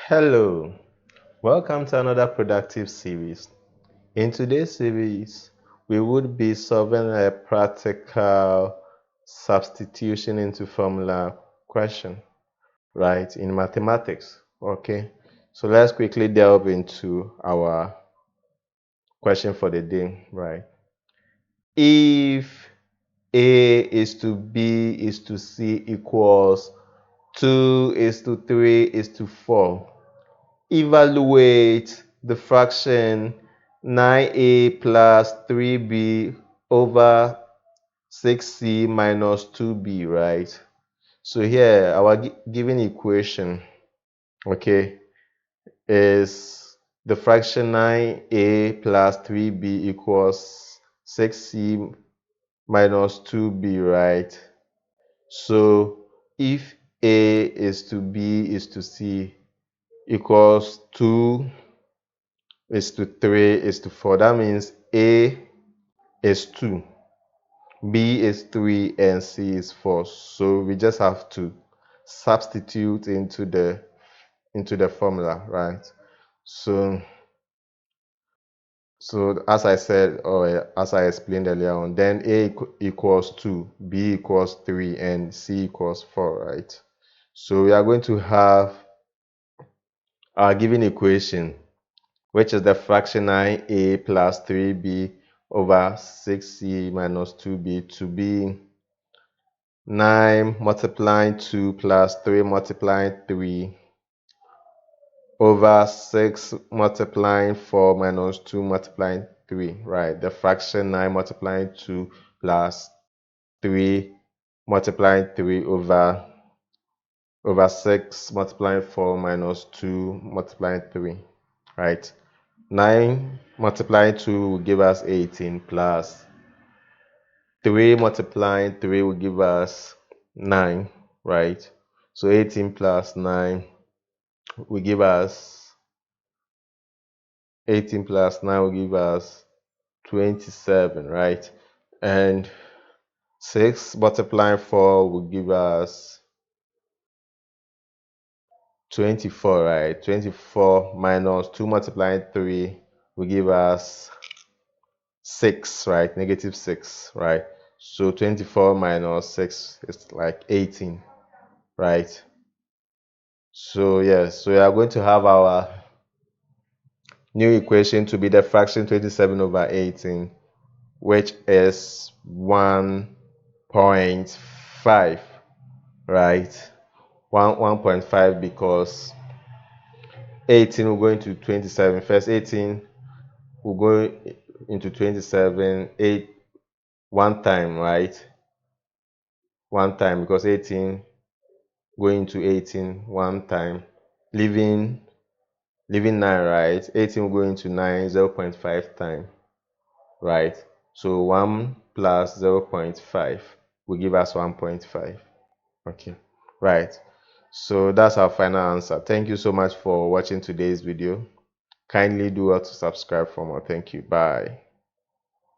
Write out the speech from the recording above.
Hello, welcome to another productive series. In today's series, we would be solving a practical substitution into formula question, right, in mathematics. Okay, so let's quickly delve into our question for the day, right? If A is to B is to C equals 2 is to 3 is to 4, evaluate the fraction 9a plus 3b over 6c minus 2b, right? So here our given equation, okay, is the fraction 9a plus 3b equals 6c minus 2b, right? So if a is to b is to c equals 2 is to 3 is to 4. That means A is 2, B is 3, and C is 4. So we just have to substitute into the formula, right? So as I said, or as I explained earlier on, then A equals 2, B equals 3, and C equals 4, right? So we are going to have our given equation, which is the fraction 9a plus 3b over 6c minus 2b, to be 9 multiplying 2 plus 3 multiplying 3 over 6 multiplying 4 minus 2 multiplying 3, right? The fraction 9 multiplying 2 plus 3 multiplying 3 over 6 multiplying 4 minus 2 multiplying 3, right? 9 multiplying 2 will give us 18, plus 3 multiplying 3 will give us 9, right? So 18 plus 9 will give us 27, right? And 6 multiplying 4 will give us 24, right? 24 minus 2 multiplying 3 will give us 6, right? Negative 6, right? So 24 minus 6 is like 18, right? So yes, so we are going to have our new equation to be the fraction 27 over 18, which is 1.5, right? 1.5, because 18 will go into 27. First 18 will go into 27 one time, right? One time, because 18 going to 18 one time, leaving 9, right? 18 will go into 9 0.5 time, right? So 1 plus 0.5 will give us 1.5. Okay, right. So that's our final answer. Thank you so much for watching today's video. Kindly do well to subscribe for more. Thank you. Bye.